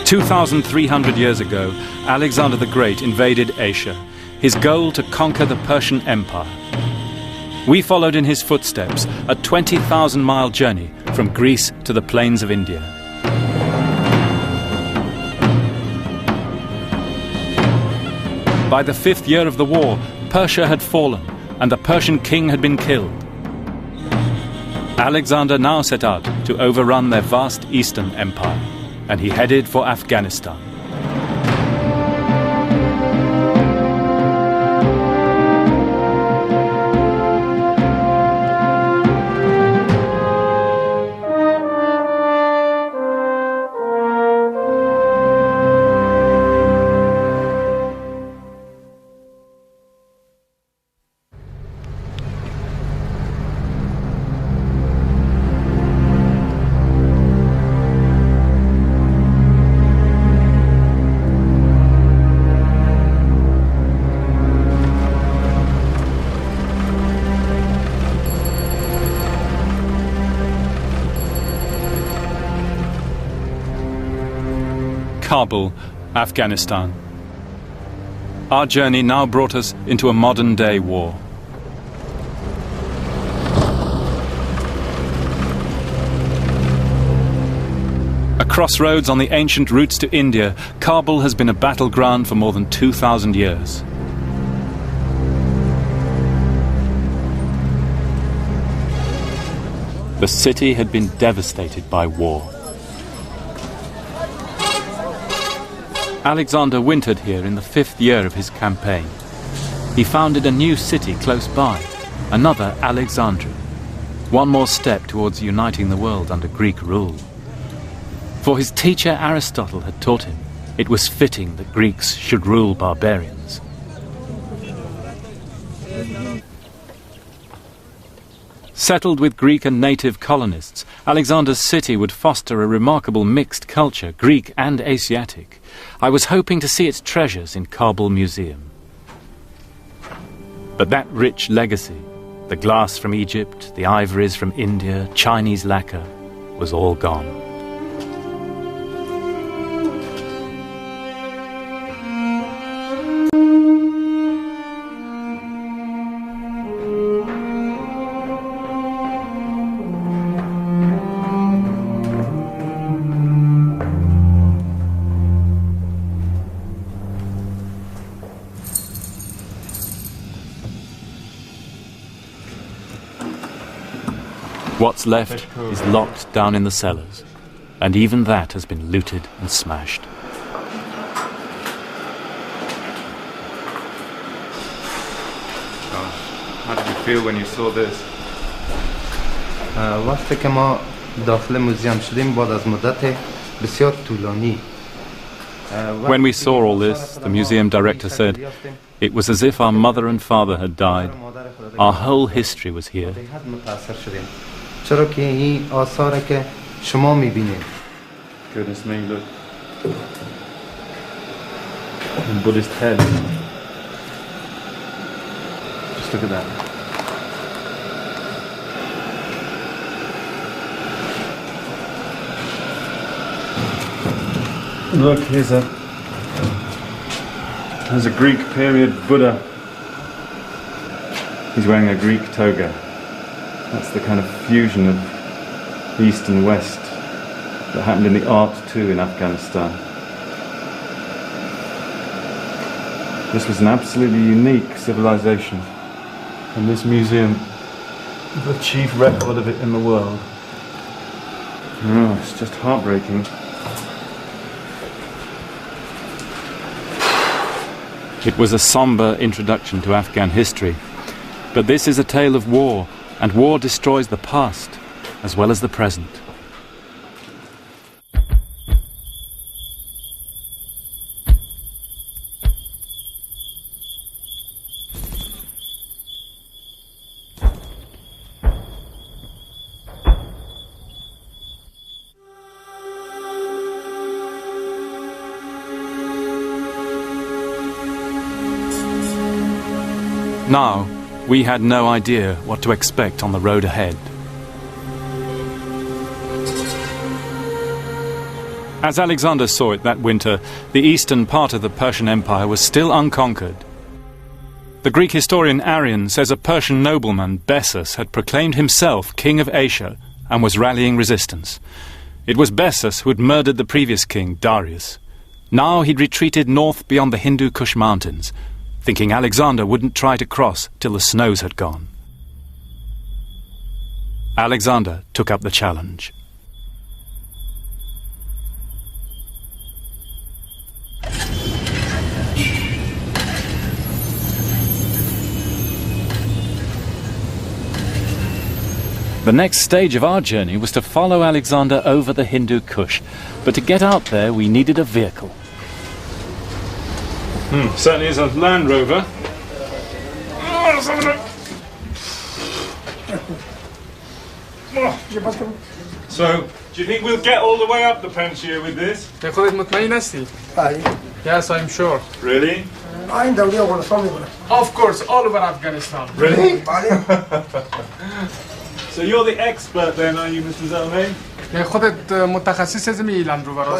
2,300 years ago, Alexander the Great invaded Asia, his goal to conquer the Persian Empire. We followed in his footsteps, a 20,000-mile journey from Greece to the plains of India. By the 5th year of the war, Persia had fallen, and the Persian king had been killed. Alexander now set out to overrun their vast eastern empire, and he headed for Afghanistan. Kabul, Afghanistan. Our journey now brought us into a modern-day war. A crossroads on the ancient routes to India, Kabul has been a battleground for more than 2,000 years. The city had been devastated by war. Alexander wintered here in the 5th year of his campaign. He founded a new city close by, another Alexandria. One more step towards uniting the world under Greek rule. For his teacher Aristotle had taught him it was fitting that Greeks should rule barbarians. Settled with Greek and native colonists, Alexander's city would foster a remarkable mixed culture, Greek and Asiatic. I was hoping to see its treasures in Kabul Museum. But that rich legacy, the glass from Egypt, the ivories from India, Chinese lacquer, was all gone. What's left is locked down in the cellars, and even that has been looted and smashed. How did you feel when you saw this? وقتی که ما داخل موزیم شدیم بعد از مدت بسیار طولانی. When we saw all this, the museum director said, it was as if our mother and father had died. Our whole history was here. چرا که این آثاری که شما می‌بینید. Goodness me, look. The Buddhist head. Just look at that. Look, there's a Greek period Buddha. He's wearing a Greek toga. That's the kind of fusion of East and West that happened in the art too in Afghanistan. This was an absolutely unique civilization, and this museum is the chief record of it in the world. Oh, it's just heartbreaking. It was a somber introduction to Afghan history, but this is a tale of war, and war destroys the past as well as the present. Now, we had no idea what to expect on the road ahead. As Alexander saw it that winter, the eastern part of the Persian Empire was still unconquered. The Greek historian Arrian says a Persian nobleman, Bessus, had proclaimed himself king of Asia and was rallying resistance. It was Bessus who had murdered the previous king, Darius. Now he'd retreated north beyond the Hindu Kush mountains, thinking Alexander wouldn't try to cross till the snows had gone. Alexander took up the challenge. The next stage of our journey was to follow Alexander over the Hindu Kush, but to get out there we needed a vehicle. Certainly is a Land Rover. So, do you think we'll get all the way up the Panjshir with this? Yes, I'm sure. Really? Of course, all over Afghanistan. Really? So you're the expert then, are you, Mr. Zalmay?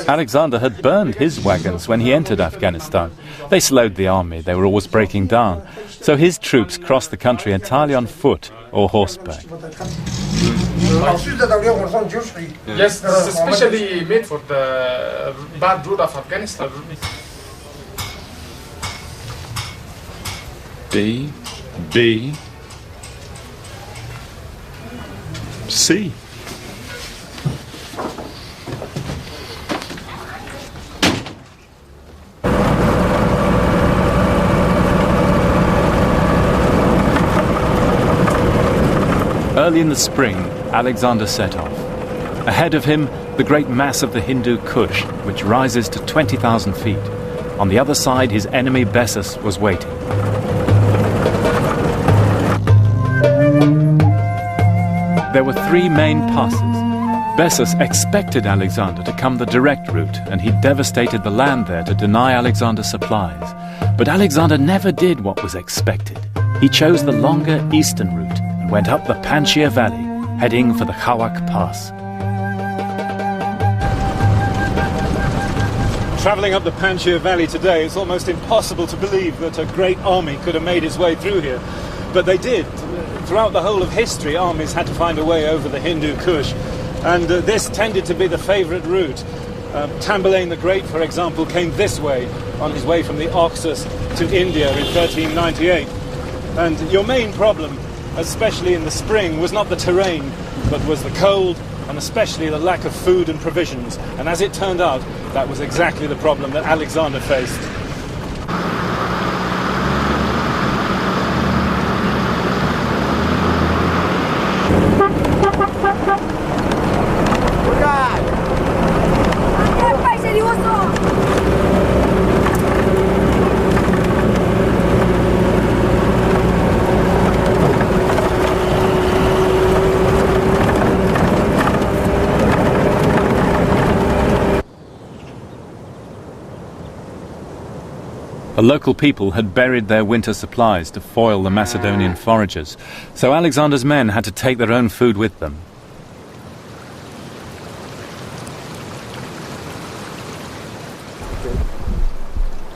Alexander had burned his wagons when he entered Afghanistan. They slowed the army, they were always breaking down. So his troops crossed the country entirely on foot or horseback. Yes, this is especially made for the bad road of Afghanistan. B, B, C. Early in the spring, Alexander set off. Ahead of him, the great mass of the Hindu Kush, which rises to 20,000 feet. On the other side, his enemy Bessus was waiting. There were three main passes. Bessus expected Alexander to come the direct route, and he devastated the land there to deny Alexander supplies. But Alexander never did what was expected. He chose the longer eastern route and went up the Panjshir Valley, heading for the Khawak Pass. Travelling up the Panjshir Valley today, it's almost impossible to believe that a great army could have made its way through here. But they did. Throughout the whole of history, armies had to find a way over the Hindu Kush, and this tended to be the favourite route. Tamburlaine the Great, for example, came this way on his way from the Oxus to India in 1398. And your main problem, especially in the spring, was not the terrain, but was the cold, and especially the lack of food and provisions. And as it turned out, that was exactly the problem that Alexander faced. The local people had buried their winter supplies to foil the Macedonian foragers, so Alexander's men had to take their own food with them.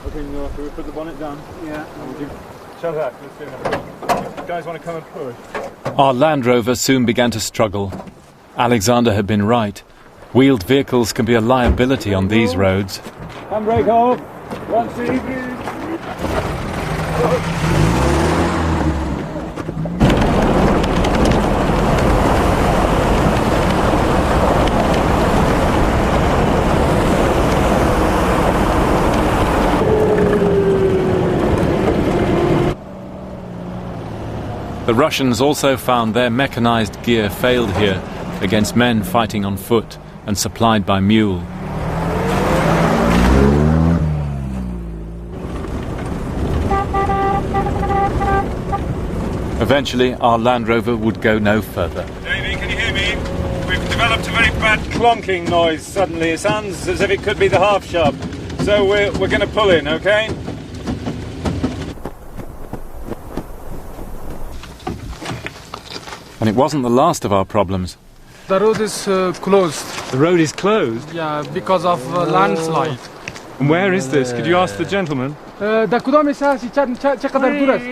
Okay, no, we put the bonnet down. Yeah. Shut up, let's do that. You guys want to come and push? Our Land Rover soon began to struggle. Alexander had been right. Wheeled vehicles can be a liability on these roads. Handbrake off. 1, 2, 3. The Russians also found their mechanized gear failed here against men fighting on foot and supplied by mule. Eventually, our Land Rover would go no further. Davey, can you hear me? We've developed a very bad clonking noise suddenly. It sounds as if it could be the half shop. So we're going to pull in, okay? And it wasn't the last of our problems. The road is closed. The road is closed? Yeah, because of landslide. And where is this? Could you ask the gentleman? در کدام هستی چقدر دور است؟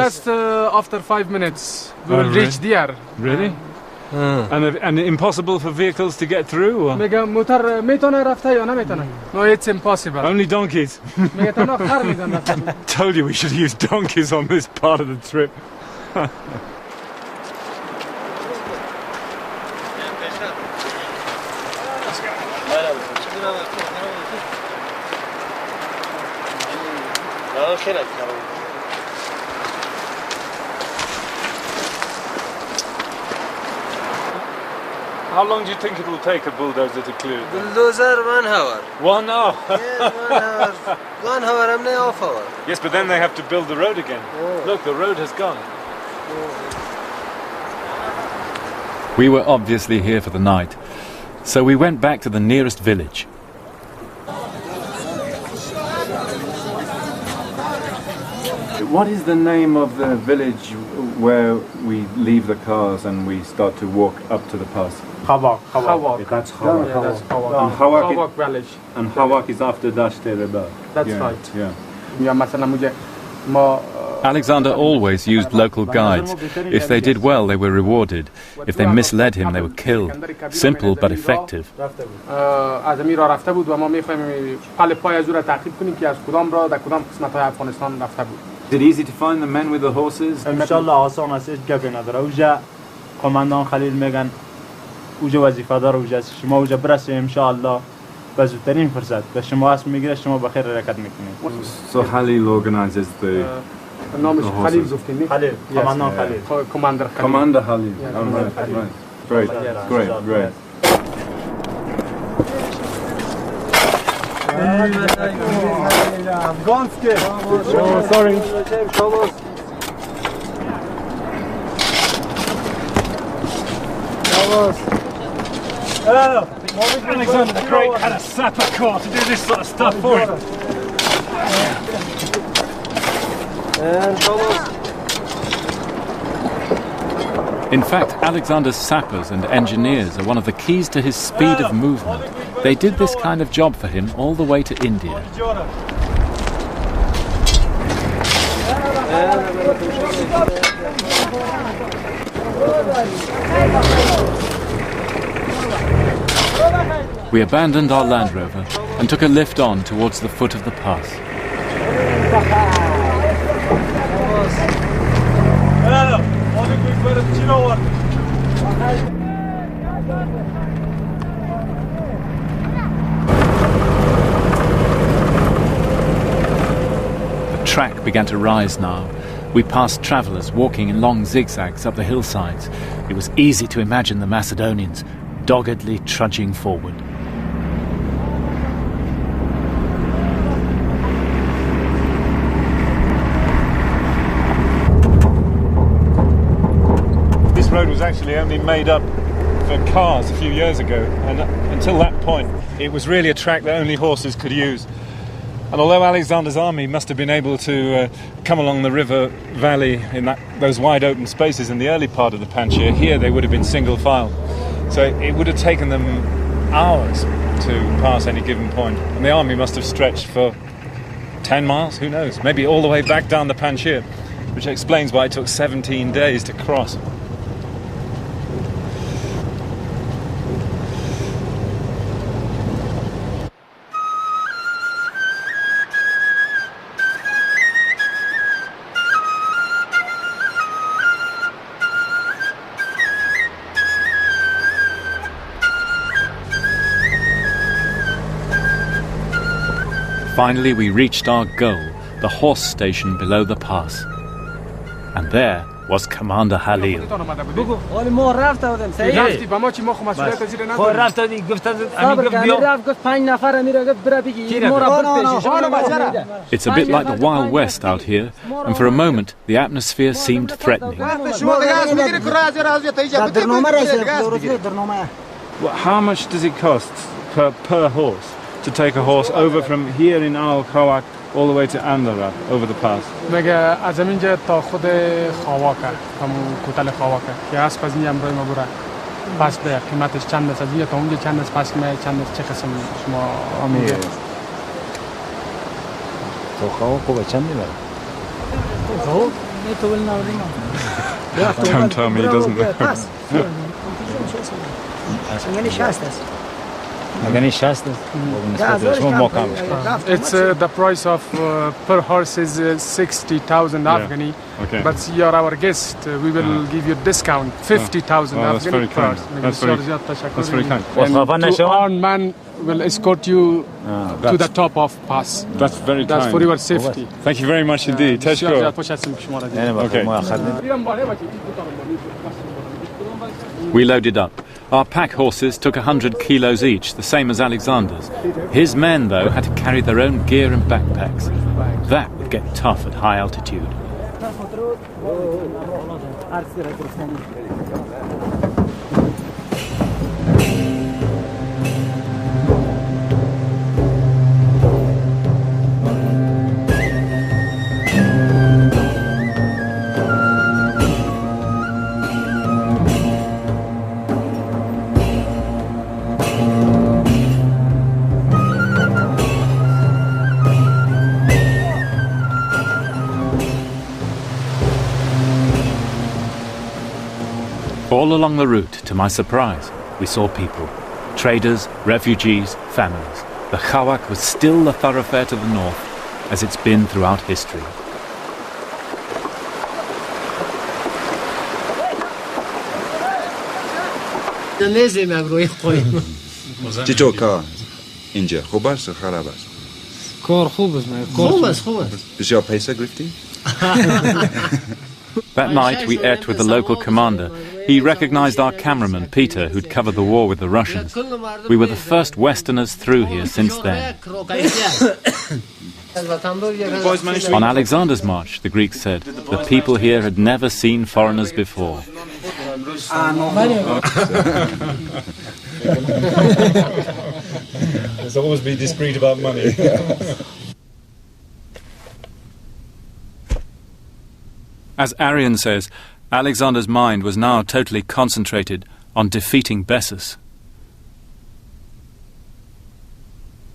Just after 5 minutes we will reach there. Really? And impossible for vehicles to get through? Or? میگه موتر میتونه رفته یا نمیتونه؟ No, it's impossible. Only donkeys. میگه تنها خر میدن رفته. Told you we should use donkeys on this part of the trip. How long do you think it will take a bulldozer to clear it? Bulldozer 1 hour. 1 hour? Yes, 1 hour. 1 hour, I'm not half hour. Yes, but then they have to build the road again. Oh. Look, the road has gone. We were obviously here for the night, so we went back to the nearest village. What is the name of the village where we leave the cars and we start to walk up to the pass? Hawak. That's Hawak. Yeah, that's Hawak. And Hawak, Hawak village. And Hawak is after Dashte Reba. That's yeah, right. Yeah. یا مثلا مجھے ما Alexander always used local guides. If they did well, they were rewarded. If they misled him, they were killed. Simple but effective. از امیر راه رفته بود و ما می‌خوایم پل پای از او را تعقیب کنیم که از کدام راه در کدام قسمت‌های افغانستان رفته بود. Is it easy to find the men with the horses? انشالله آسان است گپی نداره اوجا کماندان خلیل میگن اوجا وظیفه دار اوجا شما اوجا برسید انشالله به زودترین فرصت به شما اسم میگیره شما بخیر حرکت میکنید. So Halil organizes the نامش خلیل گفتیم. خلیل کماندان خلیل. کماندر خلیل. Commander Halil. Right. Great. Afghanski. Oh, sorry. Alexander the Great had a sapper corps to do this sort of stuff for him. In fact, Alexander's sappers and engineers are one of the keys to his speed of movement. They did this kind of job for him all the way to India. We abandoned our Land Rover and took a lift on towards the foot of the pass. The track began to rise now. We passed travellers walking in long zigzags up the hillsides. It was easy to imagine the Macedonians doggedly trudging forward. This road was actually only made up for cars a few years ago, and until that point it was really a track that only horses could use. And although Alexander's army must have been able to come along the river valley in those wide open spaces in the early part of the Panjshir, here they would have been single file. So it would have taken them hours to pass any given point. And the army must have stretched for 10 miles, who knows, maybe all the way back down the Panjshir, which explains why it took 17 days to cross. Finally, we reached our goal, the horse station below the pass. And there was Commander Halil. It's a bit like the Wild West out here, and for a moment the atmosphere seemed threatening. How much does it cost per horse to take a horse over from here in Al Khawak all the way to Andara over the pass? میگه از اینجا تا خود خواواکه همون کوتل خواواکه که اسب از اینجا امروز ما بره پس به قیمتش چند است یا تا اونجا چند است پس میاد چند است چه قسم شما آمی تو خواهو خوبه چند میبره خب تو ول ناردیم Don't tell me he doesn't know. پس یعنی 60 است مگنی 60 است نسبت شما ما کم It's the price of per horse is 60,000 Afghani. Okay. But you're our guest. We will give you discount 50,000 Oh, that's very Afghani per kind. horse. That's very kind. And two armed men will escort you to the top of pass. That's very That's kind. for your safety. Thank you very much indeed. بسیار Teshko. خوش هستیم که شما را یعنی با Okay. ما خدمت We loaded up. Our pack horses took 100 kilos each, the same as Alexander's. His men, though, had to carry their own gear and backpacks. That would get tough at high altitude. All along the route, to my surprise, we saw people. Traders, refugees, families. The Khawak was still the thoroughfare to the north, as it's been throughout history. چطور کار اینجا خوب است خراب است کار خوب است خوب است بسیار پیسه گرفتی That night we ate with the local commander. He recognized our cameraman, Peter, who'd covered the war with the Russians. We were the first Westerners through here since then. On Alexander's march, the Greeks said, the people here had never seen foreigners before. There's always be discreet about money. As Arian says, Alexander's mind was now totally concentrated on defeating Bessus.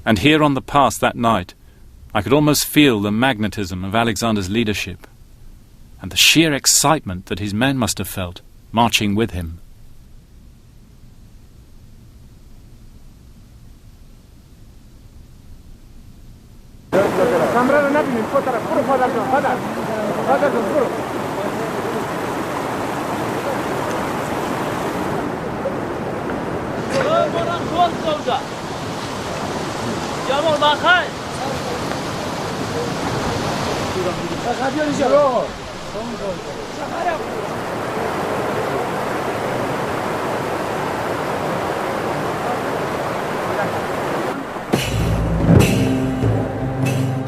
And here on the pass that night, I could almost feel the magnetism of Alexander's leadership and the sheer excitement that his men must have felt marching with him.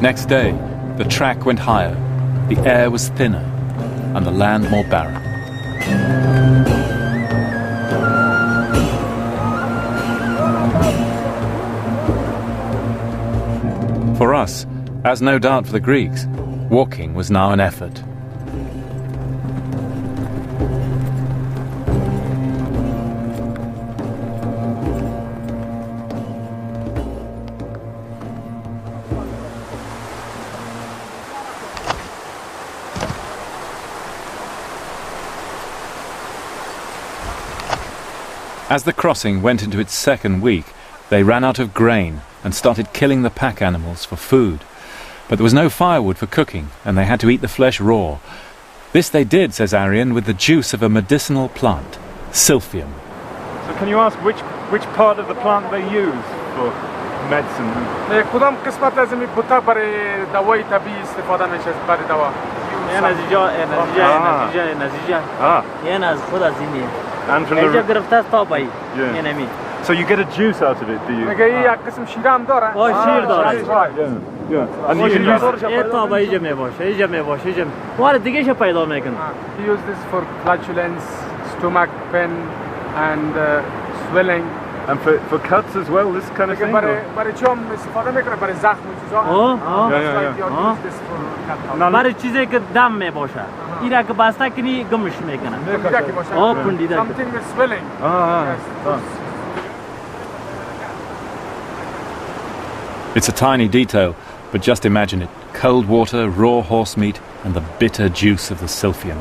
Next day, the track went higher, the air was thinner, and the land more barren. For us, as no doubt for the Greeks, walking was now an effort. As the crossing went into its second week, they ran out of grain and started killing the pack animals for food. But there was no firewood for cooking, and they had to eat the flesh raw. This they did, says Arian, with the juice of a medicinal plant, silphium. So can you ask which part of the plant they use for medicine? کدام قسمت از این بوتا برای دوای طبیعی استفاده میشه برای دوا؟ یعنی از خود از اینیه And from اینجا the گرفته است تا پایی Yeah. یعنی so you get a juice out of it, do you? میگه یک قسم شیر هم داره. شیر داره. Yeah. And you can use این تا پایی اینجا میباشه اینجا میباشه اینجا وارد دیگه شو پیدا میکنه. He used this for flatulence, stomach pain and swelling. And for cuts as well, this kind of thing? برای چی هم استفاده میکنه؟ برای زخم و چیزا. برای چیزی که دم میباشه. ایرا که بسته کنی گمش میکنه. پوندیده. Something with swelling. It's a tiny detail, but just imagine it. Cold water, raw horse meat, and the bitter juice of the silphium.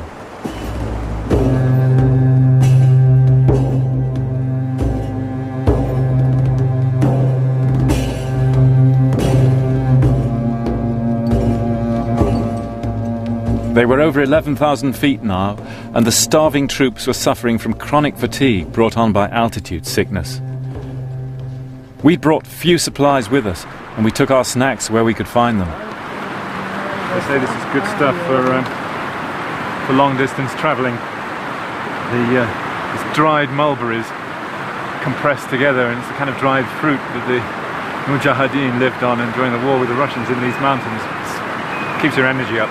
They were over 11,000 feet now, and the starving troops were suffering from chronic fatigue brought on by altitude sickness. We'd brought few supplies with us, and we took our snacks where we could find them. They say this is good stuff for long-distance travelling. It's dried mulberries compressed together, and it's the kind of dried fruit that the Mujahideen lived on and during the war with the Russians in these mountains. It keeps your energy up.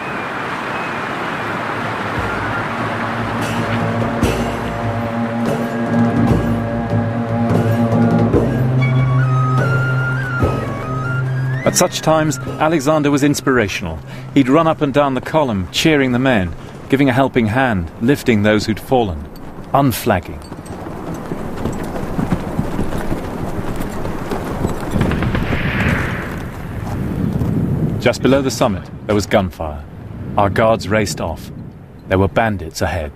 At such times, Alexander was inspirational. He'd run up and down the column, cheering the men, giving a helping hand, lifting those who'd fallen, unflagging. Just below the summit, there was gunfire. Our guards raced off. There were bandits ahead.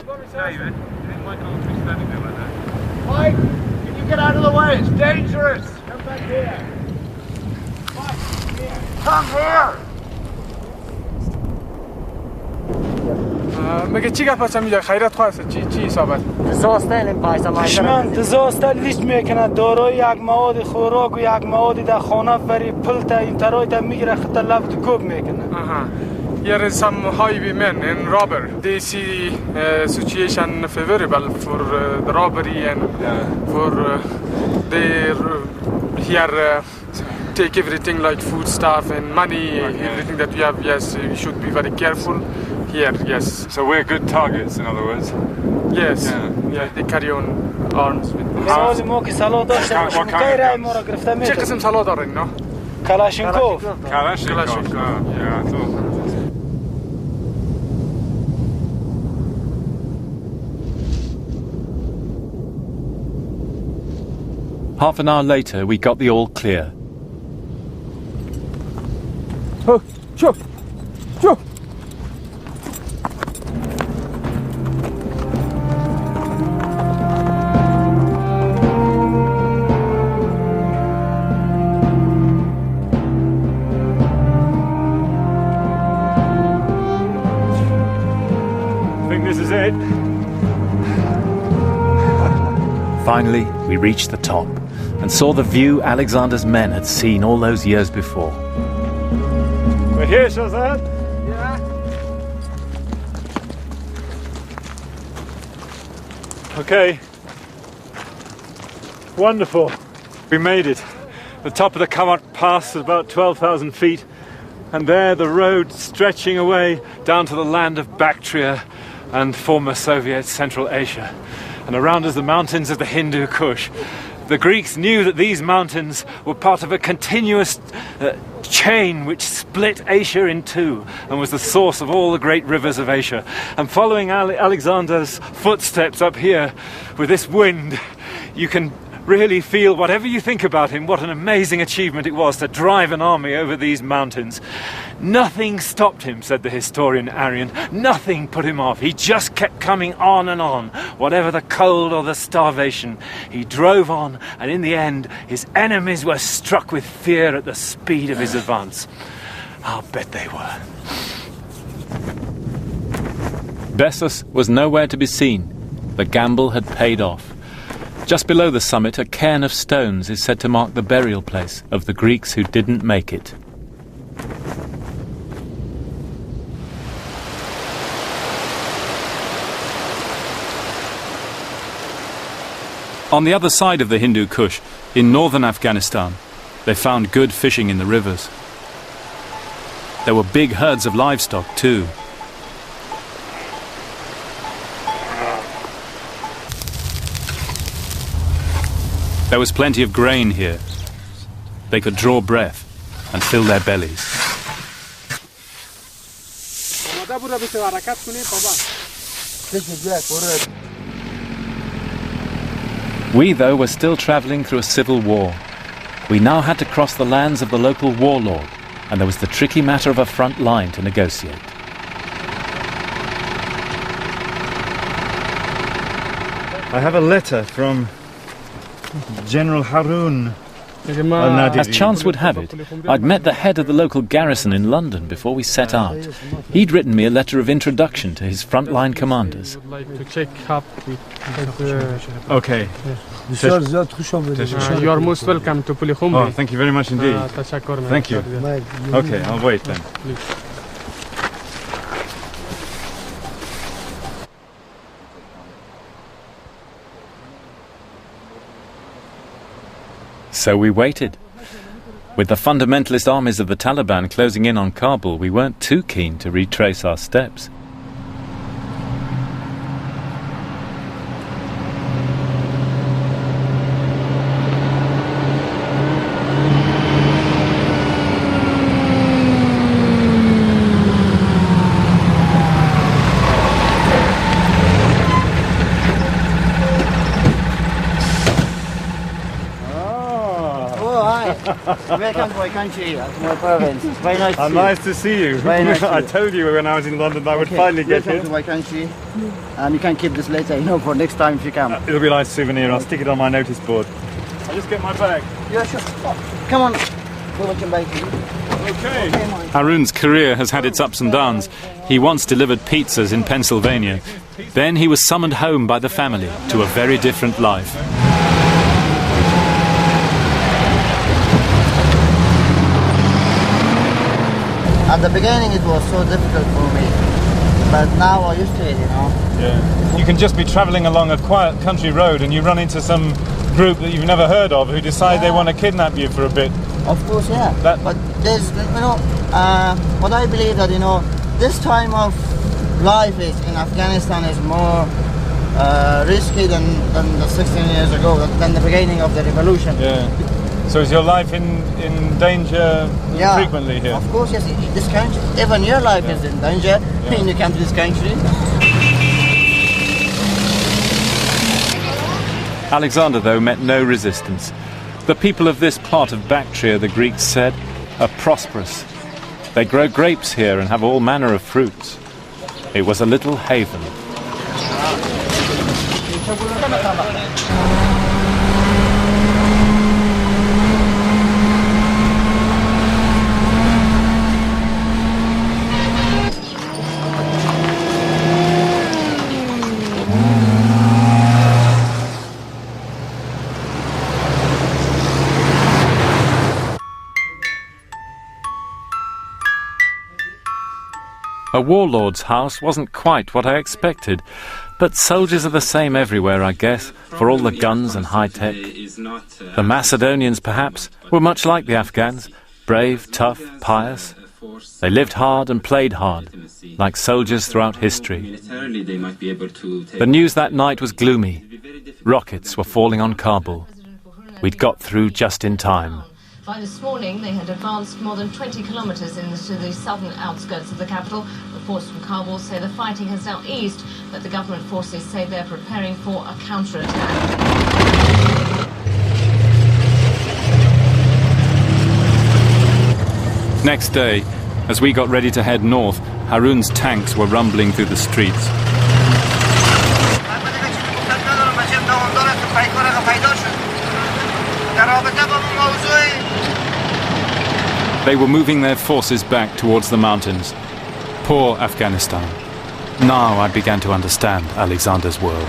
Mike, can you get out of the way? It's dangerous. Come back here. Come here. مگه چی گپ هستم اینجا خیرت خواسته چی حسابت زاستن این پایسا دشمن تزاسته لیست میکنه دارای یک مواد خوراک و یک مواد در خانه بری پلتا این ترای تا میگیره خط لفت کوب میکنه. Here is some highwaymen and robber. They see situation favorable for the robbery and for they here take everything like food stuff and money, everything that we have. Yes, we should be very careful here. Yes. So we're good targets, in other words. Yes. Yeah. They carry on arms with. What kind of guns? چه قسم سلاح دارین نه؟ کلاشینکوف. Kalashnikov. Yeah, I thought. Half an hour later, we got the all clear. Oh, chop! Chop! I think this is it. Finally, we reached the top and saw the view Alexander's men had seen all those years before. We're here, Shazad. Yeah. Okay. Wonderful. We made it. The top of the Kamat Pass is about 12,000 feet, and there the road stretching away down to the land of Bactria and former Soviet Central Asia. And around us the mountains of the Hindu Kush. The Greeks knew that these mountains were part of a continuous chain which split Asia in two and was the source of all the great rivers of Asia. And following Alexander's footsteps up here with this wind, you can really feel, whatever you think about him, what an amazing achievement it was to drive an army over these mountains. Nothing stopped him, said the historian Arian. Nothing put him off. He just kept coming on and on, whatever the cold or the starvation. He drove on, and in the end, his enemies were struck with fear at the speed of his advance. I'll bet they were. Bessus was nowhere to be seen. The gamble had paid off. Just below the summit, a cairn of stones is said to mark the burial place of the Greeks who didn't make it. On the other side of the Hindu Kush, in northern Afghanistan, they found good fishing in the rivers. There were big herds of livestock too. There was plenty of grain here. They could draw breath and fill their bellies. We, though, were still travelling through a civil war. We now had to cross the lands of the local warlord, and there was the tricky matter of a front line to negotiate. I have a letter from General Harun. As chance would have it, I'd met the head of the local garrison in London before we set out. He'd written me a letter of introduction to his frontline commanders. Okay. You are most welcome to Pulikhumbi. Oh, thank you very much indeed. Thank you. Okay, I'll wait then. So we waited. With the fundamentalist armies of the Taliban closing in on Kabul, we weren't too keen to retrace our steps. Welcome to my country, to my province. It's very nice to see you. Nice to see you. Very nice I told you when I was in London I would finally get here. Welcome to my country. And you can keep this later, for next time if you come. It'll be a nice souvenir. I'll stick it on my notice board. I'll just get my bag. Yeah, sure. Come on. We'll welcome back to you. Okay. Harun's career has had its ups and downs. He once delivered pizzas in Pennsylvania. Then he was summoned home by the family to a very different life. At the beginning it was so difficult for me, but now I'm used to it, Yeah. You can just be travelling along a quiet country road and you run into some group that you've never heard of who decide they want to kidnap you for a bit. Of course, yeah. But there's, what I believe that, this time of life is in Afghanistan is more risky than the 16 years ago, than the beginning of the revolution. Yeah. So is your life in danger frequently here? Of course, yes. This country, even your life is in danger when you come to this country. Alexander, though, met no resistance. The people of this part of Bactria, the Greeks said, are prosperous. They grow grapes here and have all manner of fruits. It was a little haven. A warlord's house wasn't quite what I expected, but soldiers are the same everywhere, I guess, for all the guns and high-tech. The Macedonians, perhaps, were much like the Afghans, brave, tough, pious. They lived hard and played hard, like soldiers throughout history. The news that night was gloomy. Rockets were falling on Kabul. We'd got through just in time. By this morning, they had advanced more than 20 kilometres into the southern outskirts of the capital. Reports from Kabul say the fighting has now eased, but the government forces say they're preparing for a counterattack. Next day, as we got ready to head north, Harun's tanks were rumbling through the streets. They were moving their forces back towards the mountains. Poor Afghanistan. Now I began to understand Alexander's world.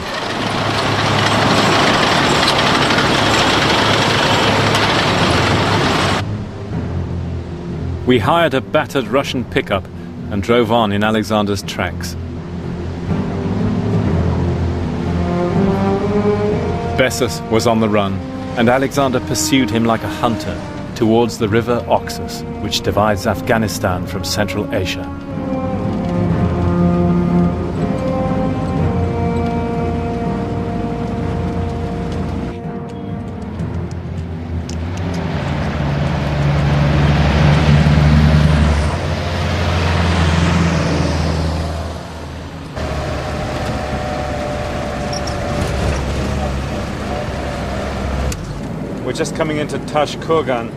We hired a battered Russian pickup and drove on in Alexander's tracks. Bessus was on the run, and Alexander pursued him like a hunter towards the river Oxus, which divides Afghanistan from Central Asia. We're just coming into Tashkurgan.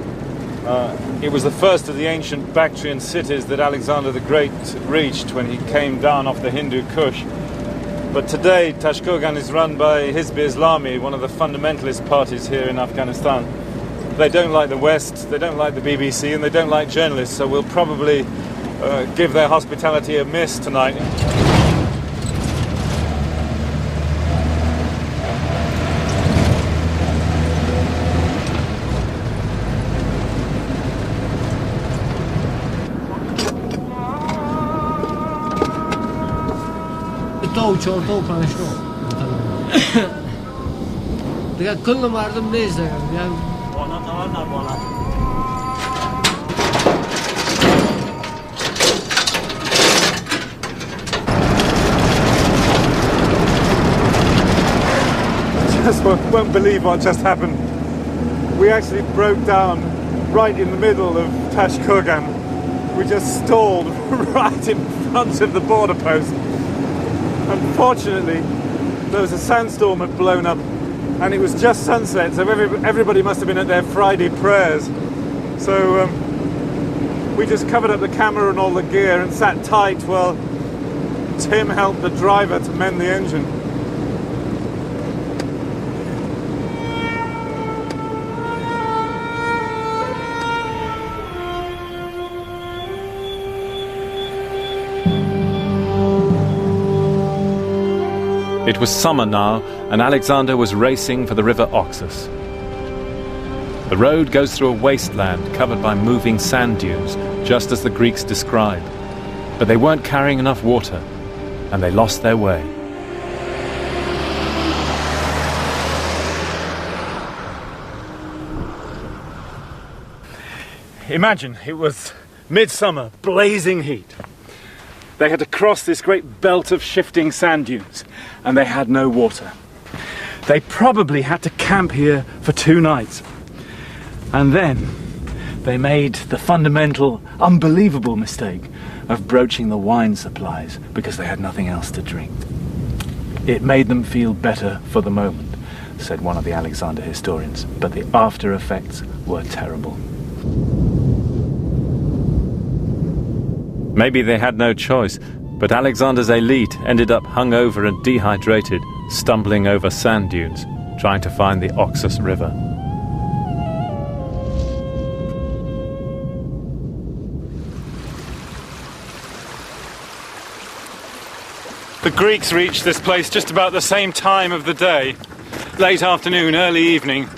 It was the first of the ancient Bactrian cities that Alexander the Great reached when he came down off the Hindu Kush. But today, Tashkurgan is run by Hizb Islami, one of the fundamentalist parties here in Afghanistan. They don't like the West, they don't like the BBC, and they don't like journalists, so we'll probably give their hospitality a miss tonight. تو چهار تا و پنج تا دیگه کل مردم نیست دیگه بالا تا نه بالا Just won't believe what just happened. We actually broke down right in the middle of Tashkurgan. We just stalled right in front of the border post. Unfortunately, there was a sandstorm had blown up, and it was just sunset, so everybody must have been at their Friday prayers. So we just covered up the camera and all the gear and sat tight while Tim helped the driver to mend the engine. It was summer now, and Alexander was racing for the river Oxus. The road goes through a wasteland covered by moving sand dunes, just as the Greeks describe. But they weren't carrying enough water, and they lost their way. Imagine, it was midsummer, blazing heat. They had to cross this great belt of shifting sand dunes, and they had no water. They probably had to camp here for 2 nights. And then they made the fundamental, unbelievable mistake of broaching the wine supplies because they had nothing else to drink. It made them feel better for the moment, said one of the Alexander historians, but the after effects were terrible. Maybe they had no choice, but Alexander's elite ended up hungover and dehydrated, stumbling over sand dunes, trying to find the Oxus River. The Greeks reached this place just about the same time of the day, late afternoon, early evening.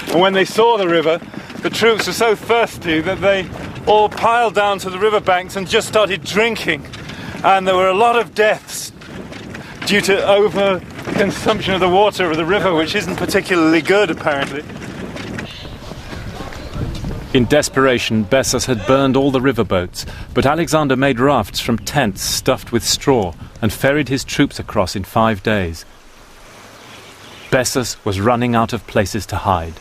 And when they saw the river, the troops were so thirsty that they all piled down to the riverbanks and just started drinking. And there were a lot of deaths due to over-consumption of the water of the river, which isn't particularly good, apparently. In desperation, Bessus had burned all the riverboats, but Alexander made rafts from tents stuffed with straw and ferried his troops across in 5 days. Bessus was running out of places to hide.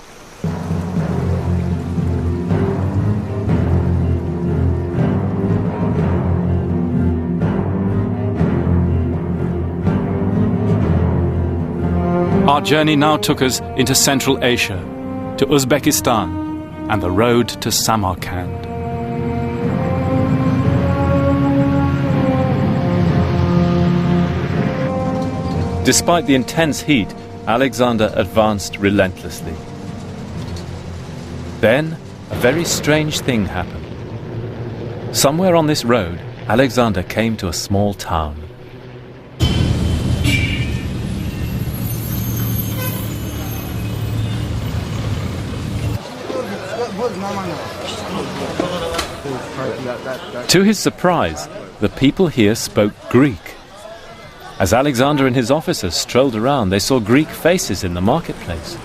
Our journey now took us into Central Asia, to Uzbekistan, and the road to Samarkand. Despite the intense heat, Alexander advanced relentlessly. Then, a very strange thing happened. Somewhere on this road, Alexander came to a small town. To his surprise, the people here spoke Greek. As Alexander and his officers strolled around, they saw Greek faces in the marketplace.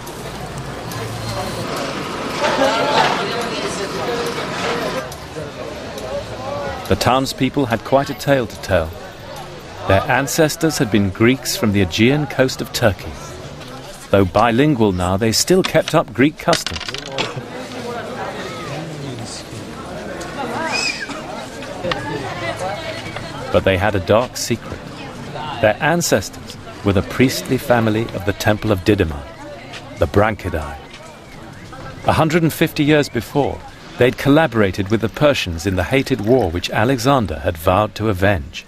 The townspeople had quite a tale to tell. Their ancestors had been Greeks from the Aegean coast of Turkey. Though bilingual now, they still kept up Greek customs. But they had a dark secret. Their ancestors were the priestly family of the Temple of Didyma, the Branchidae. 150 years before, they'd collaborated with the Persians in the hated war which Alexander had vowed to avenge.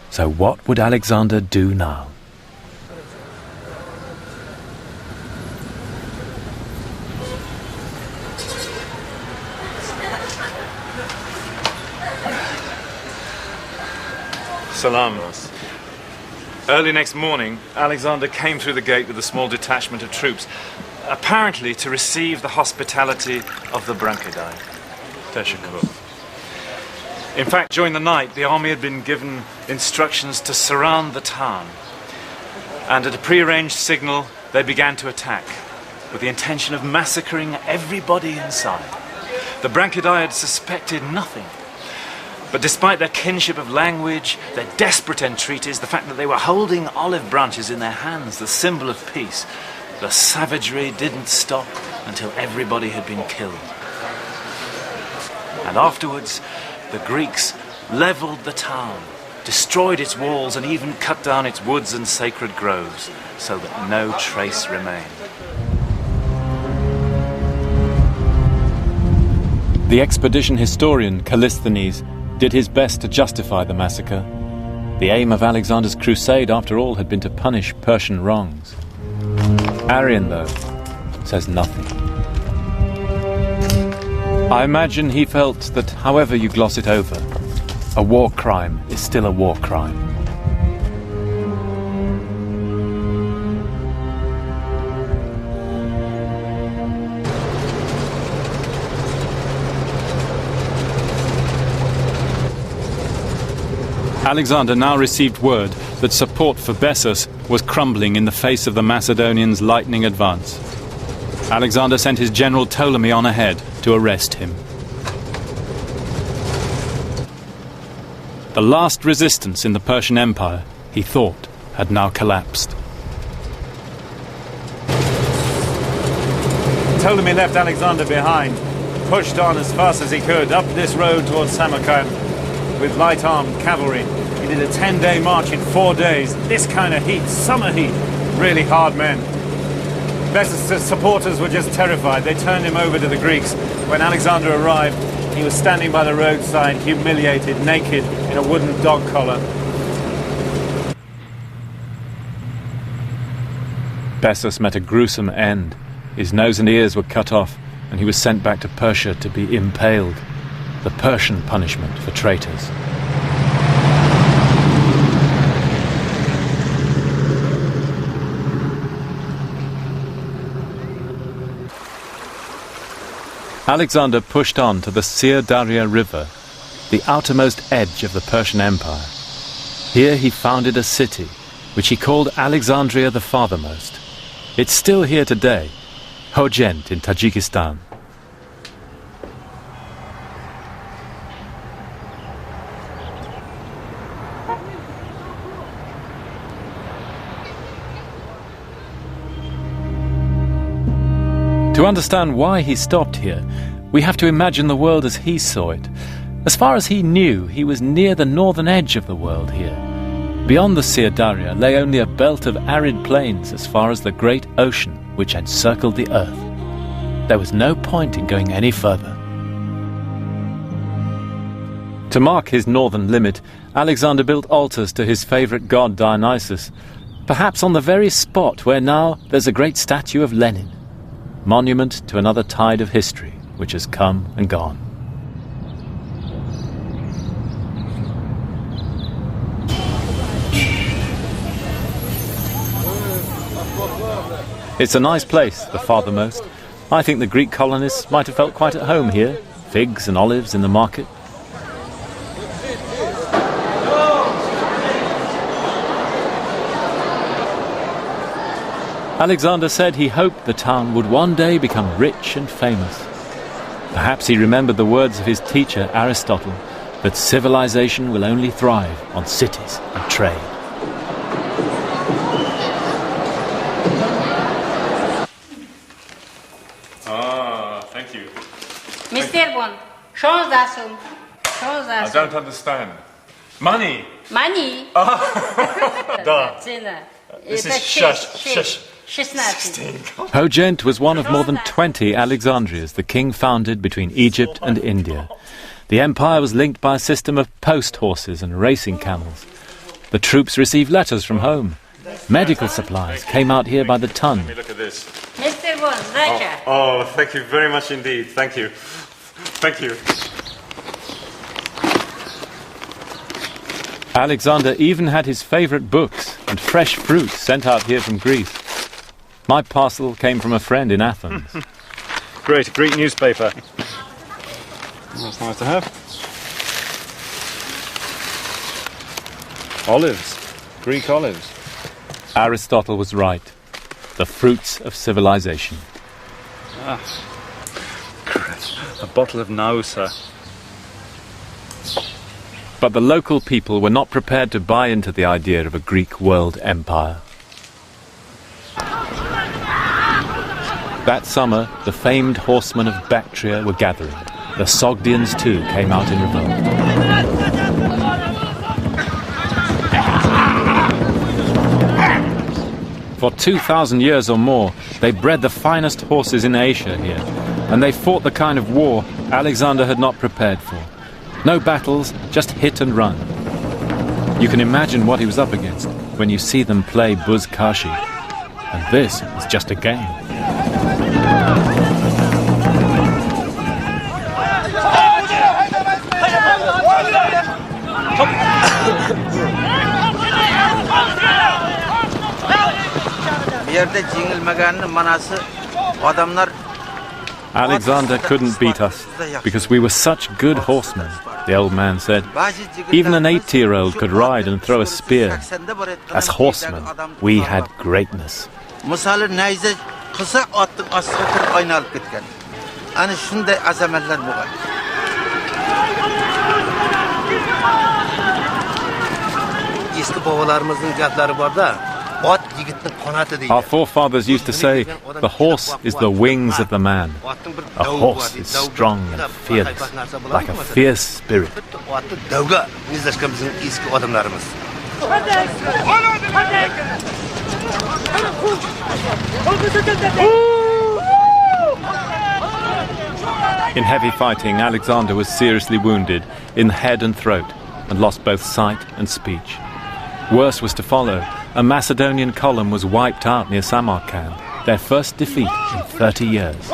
So what would Alexander do now? Salam. Early next morning, Alexander came through the gate with a small detachment of troops, apparently to receive the hospitality of the Branchidae. Teshakur. In fact, during the night, the army had been given instructions to surround the town, and at a prearranged signal, they began to attack, with the intention of massacring everybody inside. The Branchidae had suspected nothing. But despite their kinship of language, their desperate entreaties, the fact that they were holding olive branches in their hands, the symbol of peace, the savagery didn't stop until everybody had been killed. And afterwards, the Greeks leveled the town, destroyed its walls, and even cut down its woods and sacred groves, so that no trace remained. The expedition historian Callisthenes did his best to justify the massacre. The aim of Alexander's crusade, after all, had been to punish Persian wrongs. Arrian, though, says nothing. I imagine he felt that however you gloss it over, a war crime is still a war crime. Alexander now received word that support for Bessus was crumbling in the face of the Macedonians' lightning advance. Alexander sent his general Ptolemy on ahead to arrest him. The last resistance in the Persian Empire, he thought, had now collapsed. Ptolemy left Alexander behind, pushed on as fast as he could up this road towards Samarkand with light-armed cavalry. He did a 10-day march in 4 days. This kind of heat, summer heat, really hard men. Bessus' supporters were just terrified. They turned him over to the Greeks. When Alexander arrived, he was standing by the roadside, humiliated, naked, in a wooden dog collar. Bessus met a gruesome end. His nose and ears were cut off, and he was sent back to Persia to be impaled. The Persian punishment for traitors. Alexander pushed on to the Sir Daria River, the outermost edge of the Persian Empire. Here he founded a city, which he called Alexandria the Farthermost. It's still here today, Hojent in Tajikistan. To understand why he stopped here, we have to imagine the world as he saw it. As far as he knew, he was near the northern edge of the world here. Beyond the Sir Daria lay only a belt of arid plains as far as the great ocean which encircled the earth. There was no point in going any further. To mark his northern limit, Alexander built altars to his favourite god Dionysus, perhaps on the very spot where now there's a great statue of Lenin. Monument to another tide of history which has come and gone. It's a nice place, the Farthermost. I think the Greek colonists might have felt quite at home here. Figs and olives in the market. Alexander said he hoped the town would one day become rich and famous. Perhaps he remembered the words of his teacher Aristotle, that civilization will only thrive on cities and trade. Thank you. Mr. Bond, transaction. I don't understand. Money! Money? Da. This is shush. 16. Hojent was one of more than 20 Alexandrias the king founded between Egypt and India. The empire was linked by a system of post horses and racing camels. The troops received letters from home. Medical supplies came out here by the ton. Let me look at this. Mr. Bond, Raja. Oh, thank you very much indeed. Thank you. Thank you. Alexander even had his favourite books and fresh fruit sent out here from Greece. My parcel came from a friend in Athens. Great, a Greek newspaper. That's nice to have. Olives. Greek olives. Aristotle was right. The fruits of civilization. Ah. A bottle of Nausa. But the local people were not prepared to buy into the idea of a Greek world empire. That summer, the famed horsemen of Bactria were gathering. The Sogdians too came out in revolt. For 2,000 years or more, they bred the finest horses in Asia here, and they fought the kind of war Alexander had not prepared for. No battles, just hit and run. You can imagine what he was up against when you see them play buzkashi. And this is just a game. Alexander couldn't beat us because we were such good horsemen, the old man said. Even an 8-year-old could ride and throw a spear. As horsemen, we had greatness. Our forefathers used to say, the horse is the wings of the man. A horse is strong and fearless, like a fierce spirit. In heavy fighting, Alexander was seriously wounded in the head and throat and lost both sight and speech. Worse was to follow. A Macedonian column was wiped out near Samarkand, their first defeat in 30 years.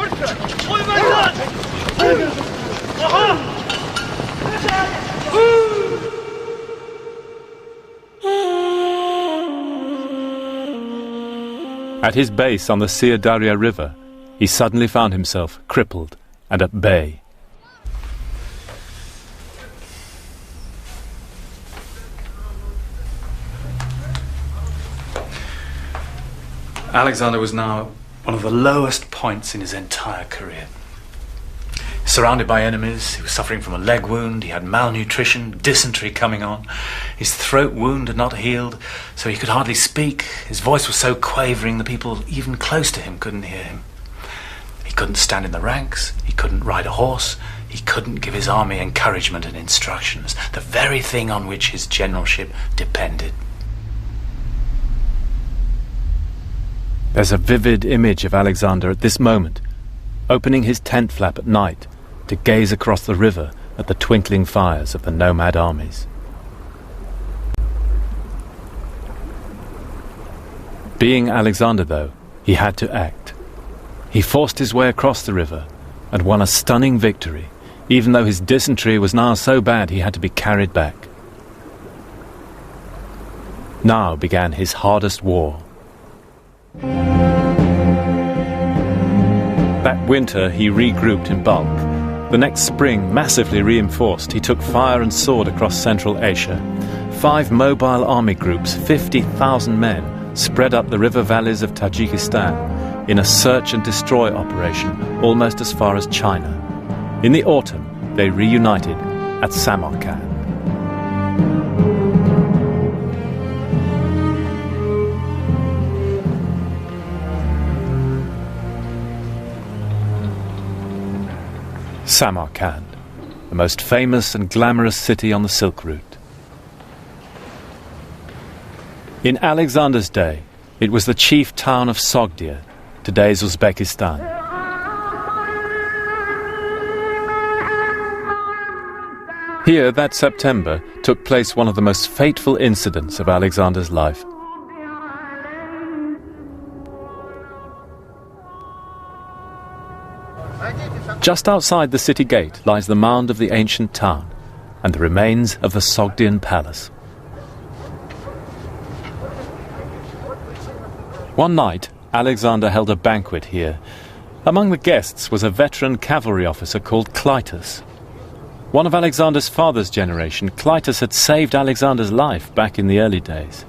At his base on the Sir Darya River, he suddenly found himself crippled and at bay. Alexander was now one of the lowest points in his entire career. Surrounded by enemies, he was suffering from a leg wound, he had malnutrition, dysentery coming on. His throat wound had not healed, so he could hardly speak. His voice was so quavering the people even close to him couldn't hear him. He couldn't stand in the ranks, he couldn't ride a horse, he couldn't give his army encouragement and instructions, the very thing on which his generalship depended. There's a vivid image of Alexander at this moment, opening his tent flap at night to gaze across the river at the twinkling fires of the nomad armies. Being Alexander, though, he had to act. He forced his way across the river and won a stunning victory, even though his dysentery was now so bad he had to be carried back. Now began his hardest war. That winter he regrouped in bulk. The next spring, massively reinforced, he took fire and sword across Central Asia. 5 mobile army groups, 50,000 men, spread up the river valleys of Tajikistan in a search and destroy operation almost as far as China. In the autumn, they reunited at Samarkand. Samarkand, the most famous and glamorous city on the Silk Route. In Alexander's day, It was the chief town of Sogdia, today's Uzbekistan. Here, that September, took place one of the most fateful incidents of Alexander's life. Just outside the city gate lies the mound of the ancient town and the remains of the Sogdian palace. One night, Alexander held a banquet here. Among the guests was a veteran cavalry officer called Clitus. One of Alexander's father's generation, Clitus had saved Alexander's life back in the early days.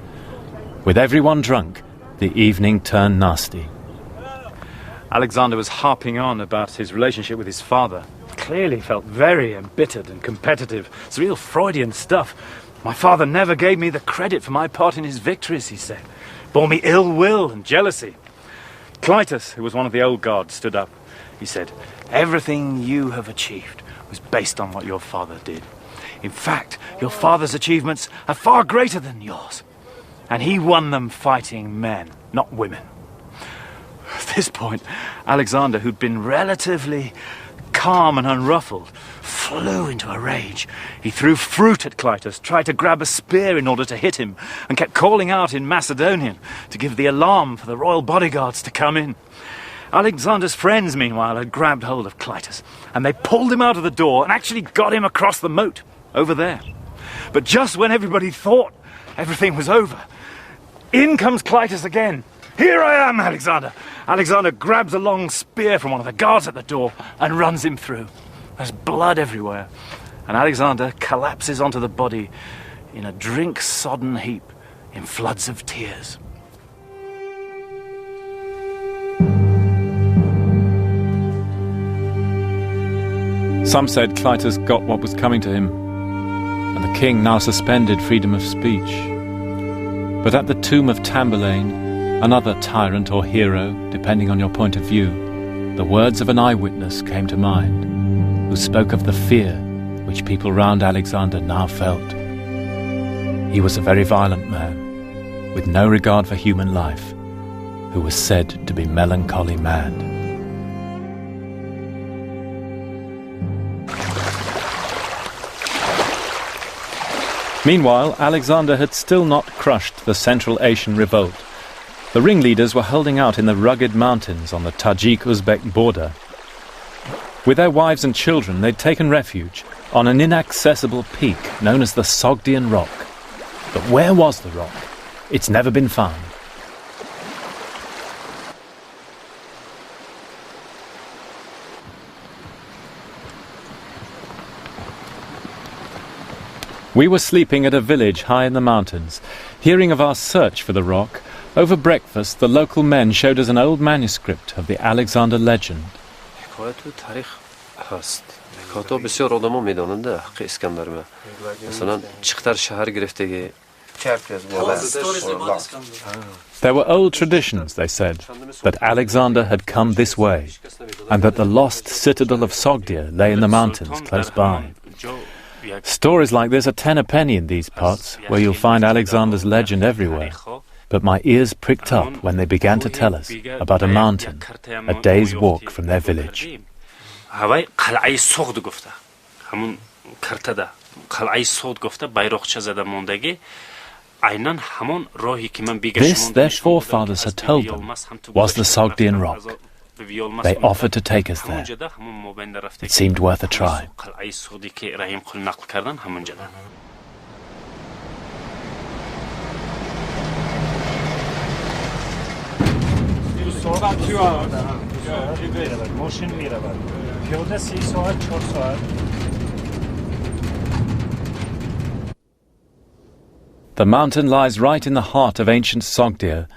With everyone drunk, the evening turned nasty. Alexander was harping on about his relationship with his father. Clearly felt very embittered and competitive. It's real Freudian stuff. My father never gave me the credit for my part in his victories, he said. Bore me ill will and jealousy. Clitus, who was one of the old guards, stood up. He said, "Everything you have achieved was based on what your father did. In fact, your father's achievements are far greater than yours. And he won them fighting men, not women." At this point, Alexander, who'd been relatively calm and unruffled, flew into a rage. He threw fruit at Clitus, tried to grab a spear in order to hit him, and kept calling out in Macedonian to give the alarm for the royal bodyguards to come in. Alexander's friends, meanwhile, had grabbed hold of Clitus, and they pulled him out of the door and actually got him across the moat, over there. But just when everybody thought everything was over, in comes Clitus again. "Here I am, Alexander!" Alexander grabs a long spear from one of the guards at the door and runs him through. There's blood everywhere, and Alexander collapses onto the body in a drink-sodden heap in floods of tears. Some said Clitus got what was coming to him, and the king now suspended freedom of speech. But at the tomb of Tamburlaine, another tyrant or hero, depending on your point of view, the words of an eyewitness came to mind, who spoke of the fear which people round Alexander now felt. He was a very violent man, with no regard for human life, who was said to be melancholy mad. Meanwhile, Alexander had still not crushed the Central Asian revolt. The ringleaders were holding out in the rugged mountains on the Tajik-Uzbek border. With their wives and children, they'd taken refuge on an inaccessible peak known as the Sogdian Rock. But where was the rock? It's never been found. We were sleeping at a village high in the mountains. Hearing of our search for the rock, over breakfast the local men showed us an old manuscript of the Alexander legend. There were old traditions, they said, that Alexander had come this way, and that the lost citadel of Sogdia lay in the mountains close by. Stories like this are 10 a penny in these parts, where you'll find Alexander's legend everywhere. But my ears pricked up when they began to tell us about a mountain, a day's walk from their village. This, their forefathers had told them, was the Sogdian Rock. They offered to take us there. It seemed worth a try. The mountain lies right in the heart of ancient Sogdia.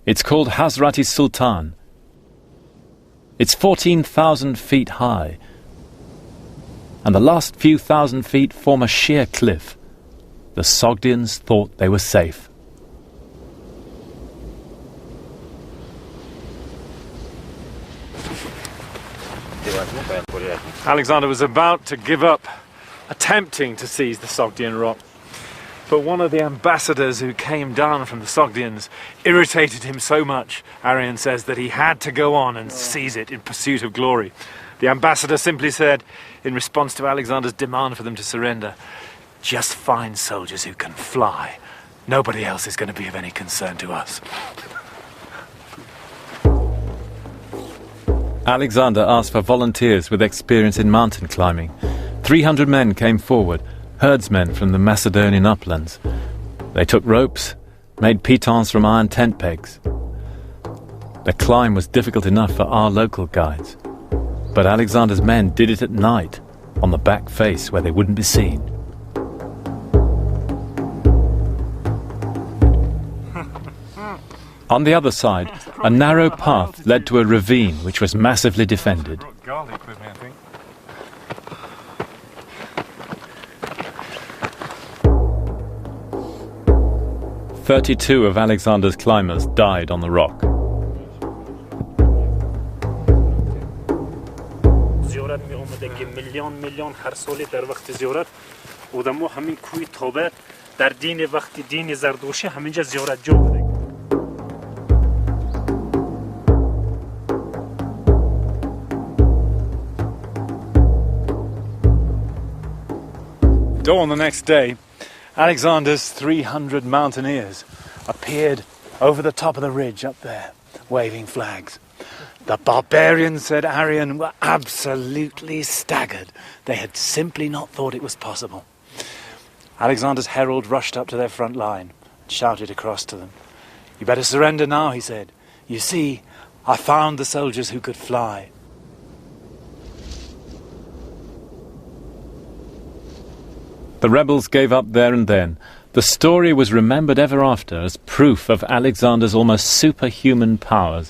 It's called Hazrati Sultan. It's 14,000 feet high, and the last few thousand feet form a sheer cliff. The Sogdians thought they were safe. Alexander was about to give up, attempting to seize the Sogdian rock. But one of the ambassadors who came down from the Sogdians irritated him so much, Arian says, that he had to go on and seize it in pursuit of glory. The ambassador simply said, in response to Alexander's demand for them to surrender, "Just find soldiers who can fly. Nobody else is going to be of any concern to us." Alexander asked for volunteers with experience in mountain climbing. 300 men came forward, herdsmen from the Macedonian uplands. They took ropes, made pitons from iron tent pegs. The climb was difficult enough for our local guides, but Alexander's men did it at night, on the back face where they wouldn't be seen. On the other side, a narrow path led to a ravine which was massively defended. Garlic with me, I think. 32 of Alexander's climbers died on the rock. زیارت می آمده که میلیون هر ساله در وقت زیارت آدم‌ها همین کوی تابت در دین وقتی دین زردوشی همینجا زیارت جا بوده. Dawn the next day, Alexander's 300 mountaineers appeared over the top of the ridge up there, waving flags. The barbarians, said Arian, were absolutely staggered. They had simply not thought it was possible. Alexander's herald rushed up to their front line and shouted across to them. "You better surrender now," he said. "You see, I found the soldiers who could fly." The rebels gave up there and then. The story was remembered ever after as proof of Alexander's almost superhuman powers.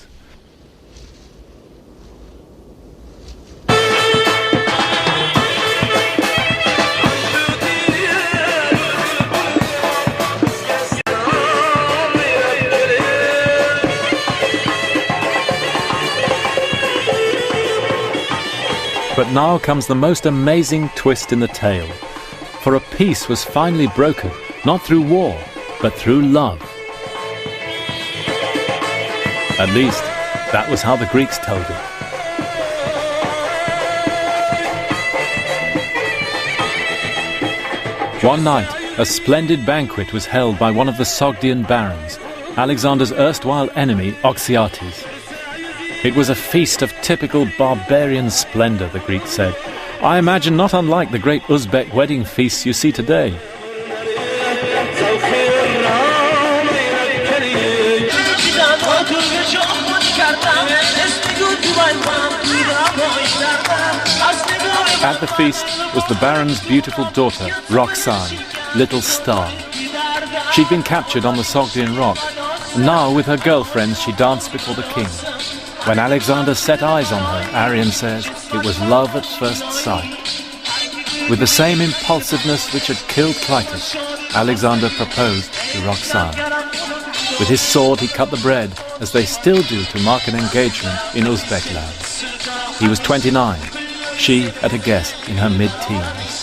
But now comes the most amazing twist in the tale. For a peace was finally broken, not through war, but through love. At least, that was how the Greeks told it. One night, a splendid banquet was held by one of the Sogdian barons, Alexander's erstwhile enemy, Oxyates. It was a feast of typical barbarian splendor, the Greeks said. I imagine not unlike the great Uzbek wedding feasts you see today. At the feast was the Baron's beautiful daughter, Roxanne, Little Star. She'd been captured on the Sogdian rock, and now with her girlfriends she danced before the king. When Alexander set eyes on her, Arian says, it was love at first sight. With the same impulsiveness which had killed Clitus, Alexander proposed to Roxanne. With his sword he cut the bread, as they still do to mark an engagement in Uzbek land. He was 29, she at a guess in her mid-teens.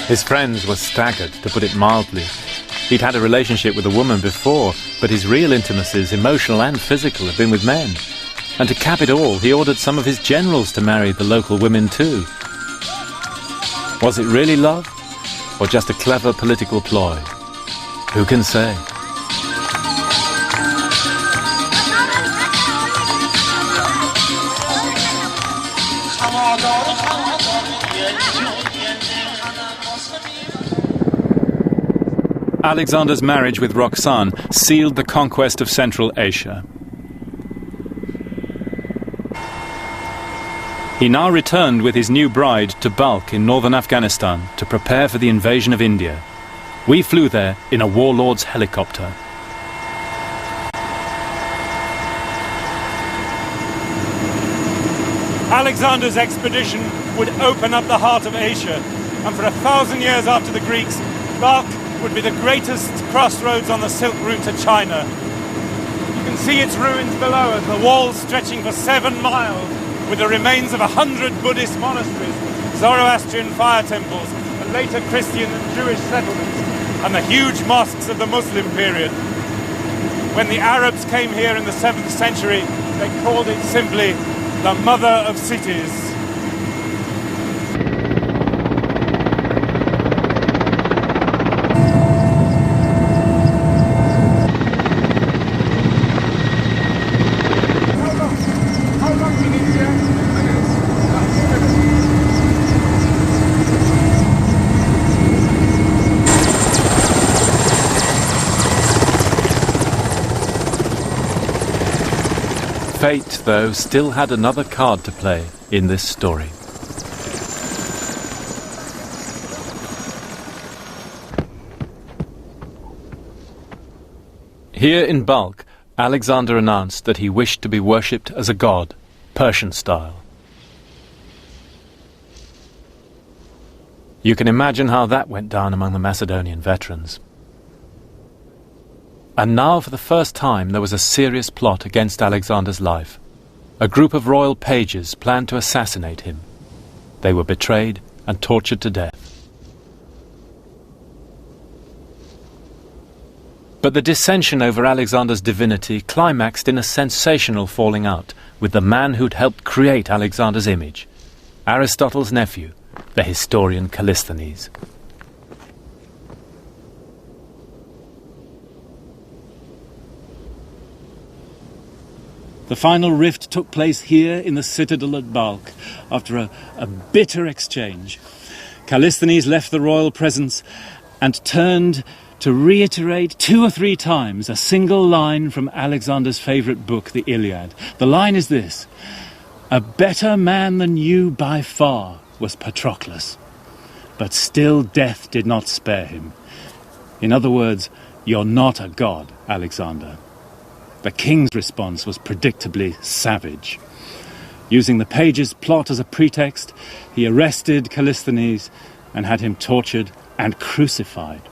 His friends were staggered, to put it mildly. He'd had a relationship with a woman before, but his real intimacies, emotional and physical, had been with men. And to cap it all, he ordered some of his generals to marry the local women too. Was it really love, or just a clever political ploy? Who can say? Alexander's marriage with Roxanne sealed the conquest of Central Asia. He now returned with his new bride to Balkh in northern Afghanistan to prepare for the invasion of India. We flew there in a warlord's helicopter. Alexander's expedition would open up the heart of Asia, and for 1,000 years after the Greeks, Balkh would be the greatest crossroads on the Silk Route to China. You can see its ruins below us, the walls stretching for 7 miles, with the remains of 100 Buddhist monasteries, Zoroastrian fire temples, and later Christian and Jewish settlements, and the huge mosques of the Muslim period. When the Arabs came here in the 7th century, they called it simply the Mother of Cities. Fate, though, still had another card to play in this story. Here in Balkh, Alexander announced that he wished to be worshipped as a god, Persian style. You can imagine how that went down among the Macedonian veterans. And now, for the first time, there was a serious plot against Alexander's life. A group of royal pages planned to assassinate him. They were betrayed and tortured to death. But the dissension over Alexander's divinity climaxed in a sensational falling out with the man who'd helped create Alexander's image, Aristotle's nephew, the historian Callisthenes. The final rift took place here in the citadel at Balkh after a bitter exchange. Callisthenes left the royal presence and turned to reiterate 2 or 3 times a single line from Alexander's favourite book, the Iliad. The line is this: "A better man than you by far was Patroclus, but still death did not spare him." In other words, you're not a god, Alexander. The king's response was predictably savage. Using the page's plot as a pretext, he arrested Callisthenes and had him tortured and crucified.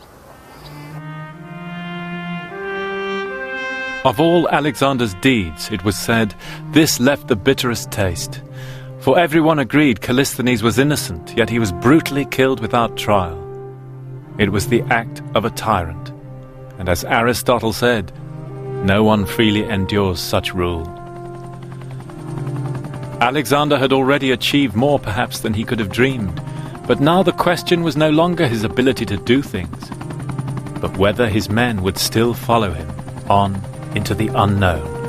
Of all Alexander's deeds, it was said, this left the bitterest taste. For everyone agreed Callisthenes was innocent, yet he was brutally killed without trial. It was the act of a tyrant. And as Aristotle said, no one freely endures such rule. Alexander had already achieved more perhaps than he could have dreamed, but now the question was no longer his ability to do things, but whether his men would still follow him on into the unknown.